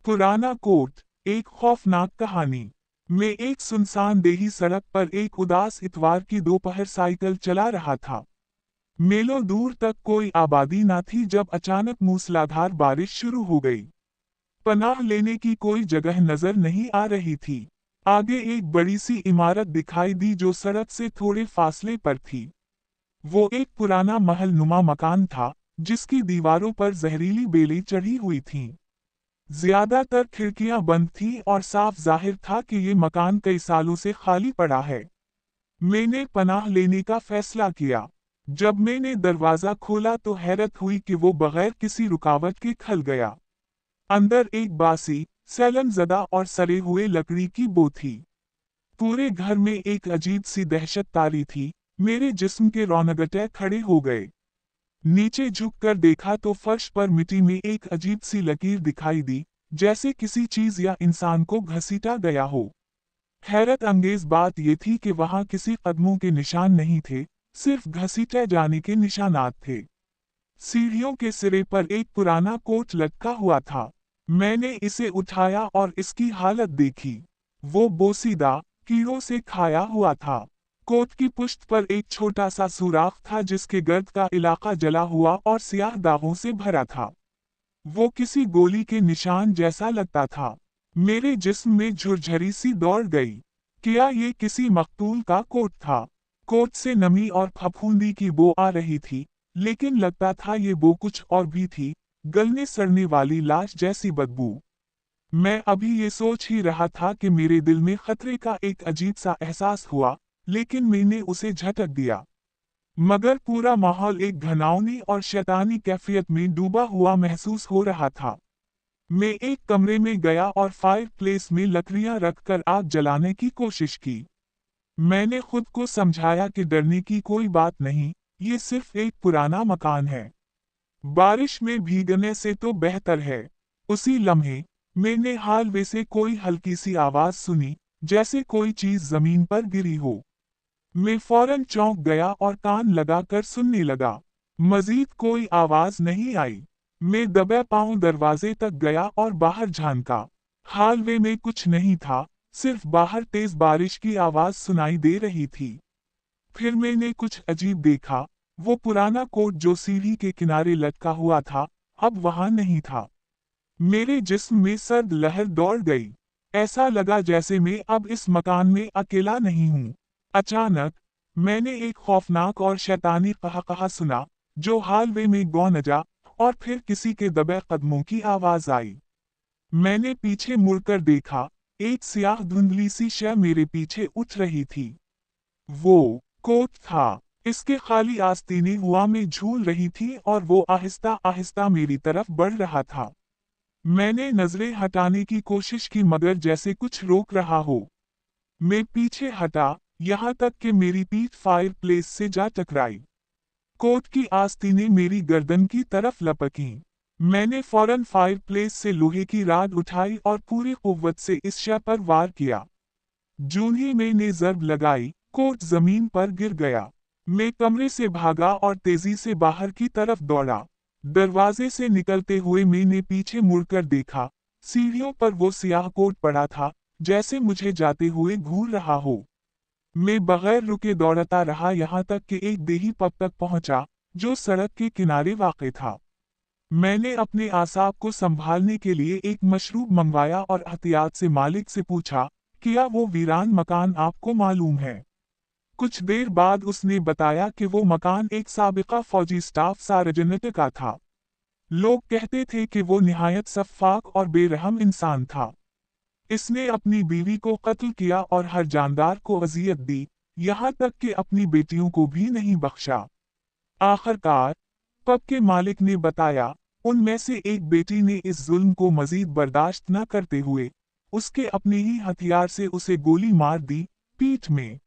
पुराना कोट, एक खौफनाक कहानी। मैं एक सुनसान देही सड़क पर एक उदास इतवार की दोपहर साइकिल चला रहा था। मीलों दूर तक कोई आबादी न थी जब अचानक मूसलाधार बारिश शुरू हो गई। पनाह लेने की कोई जगह नजर नहीं आ रही थी। आगे एक बड़ी सी इमारत दिखाई दी जो सड़क से थोड़े फासले पर थी। वो एक पुराना महल नुमा मकान था, जिसकी दीवारों पर जहरीली बेलें चढ़ी हुई थीं। ज्यादातर खिड़कियां बंद थीं और साफ जाहिर था कि ये मकान कई सालों से खाली पड़ा है। मैंने पनाह लेने का फैसला किया। जब मैंने दरवाजा खोला तो हैरत हुई कि वो बगैर किसी रुकावट के खुल गया। अंदर एक बासी, सैलन-ज़दा और सड़े हुए लकड़ी की बो थी। पूरे घर में एक अजीब सी दहशत तारी थी। मेरे जिस्म के रोंगटे खड़े हो गए। नीचे झुककर देखा तो फर्श पर मिट्टी में एक अजीब सी लकीर दिखाई दी, जैसे किसी चीज या इंसान को घसीटा गया हो। हैरत अंगेज बात यह थी कि वहां किसी कदमों के निशान नहीं थे, सिर्फ घसीटे जाने के निशानात थे। सीढ़ियों के सिरे पर एक पुराना कोट लटका हुआ था। मैंने इसे उठाया और इसकी हालत देखी। वो बोसीदा, कीड़ों से खाया हुआ था। कोट की पुष्ट पर एक छोटा सा सुराख था जिसके गर्द का इलाका जला हुआ और सियाह दागों से भरा था। वो किसी गोली के निशान जैसा लगता था। मेरे जिस्म में झुरझरी सी दौड़ गई। क्या ये किसी मकतूल का कोट था? कोट से नमी और फफूंदी की बो आ रही थी, लेकिन लगता था ये बो कुछ और भी थी, गलने सड़ने वाली लाश जैसी बदबू। मैं अभी ये सोच ही रहा था कि मेरे दिल में खतरे का एक अजीब सा एहसास हुआ, लेकिन मैंने उसे झटक दिया। मगर पूरा माहौल एक घिनौनी और शैतानी कैफियत में डूबा हुआ महसूस हो रहा था। मैं एक कमरे में गया और फायर प्लेस में लकड़ियां रखकर आग जलाने की कोशिश की। मैंने खुद को समझाया कि डरने की कोई बात नहीं, ये सिर्फ एक पुराना मकान है। बारिश में भीगने से तो बेहतर है। उसी लम्हे मैंने हालवे से कोई हल्की सी आवाज सुनी, जैसे कोई चीज जमीन पर गिरी हो। मैं फौरन चौंक गया और कान लगाकर सुनने लगा। मजीद कोई आवाज नहीं आई। मैं दबे पांव दरवाजे तक गया और बाहर झांका। हालवे में कुछ नहीं था, सिर्फ बाहर तेज बारिश की आवाज सुनाई दे रही थी। फिर मैंने कुछ अजीब देखा। वो पुराना कोट जो सीढ़ी के किनारे लटका हुआ था, अब वहां नहीं था। मेरे जिस्म में सर्द लहर दौड़ गई। ऐसा लगा जैसे मैं अब इस मकान में अकेला नहीं हूं। अचानक मैंने एक खौफनाक और शैतानी कहा सुना, जो हालवे में गौनजा, और फिर किसी के दबे कदमों की आवाज आई। मैंने पीछे मुड़कर देखा। एक सियाह धुंधली सी शय मेरे पीछे उठ रही थी। वो कोट था। इसके खाली आस्तीनें हवा में झूल रही थी और वो आहिस्ता आहिस्ता मेरी तरफ बढ़ रहा था। मैंने नजरें हटाने की कोशिश की मगर जैसे कुछ रोक रहा हो। मैं पीछे हटा, यहाँ तक कि मेरी पीठ फायर प्लेस से जा टकराई। कोट की आस्तीनें मेरी गर्दन की तरफ लपकीं। मैंने फौरन फायर प्लेस से लोहे की राड उठाई और पूरी कुव्वत से इस शय पर वार किया। जून ही मैंने जर्ब लगाई, कोट जमीन पर गिर गया। मैं कमरे से भागा और तेजी से बाहर की तरफ दौड़ा। दरवाजे से निकलते हुए मैंने पीछे मुड़कर देखा। सीढ़ियों पर वो सियाह कोट पड़ा था, जैसे मुझे जाते हुए घूर रहा हो। मैं बगैर रुके दौड़ता रहा यहाँ तक कि एक देही पब तक पहुंचा, जो सड़क के किनारे वाक़ था। मैंने अपने आसाब को संभालने के लिए एक मशरूब मंगवाया और एहतियात से मालिक से पूछा, क्या वो वीरान मकान आपको मालूम है? कुछ देर बाद उसने बताया कि वो मकान एक साबिका फौजी स्टाफ सार्जेंट का था। लोग कहते थे कि वो निहायत सफ़ाक और बेरहम इंसान था। इसने अपनी बीवी को कत्ल किया और हर जानदार को अजियत दी, यहाँ तक कि अपनी बेटियों को भी नहीं बख्शा। आखिरकार पब के मालिक ने बताया, उनमें से एक बेटी ने इस जुल्म को मजीद बर्दाश्त न करते हुए उसके अपने ही हथियार से उसे गोली मार दी, पीठ में।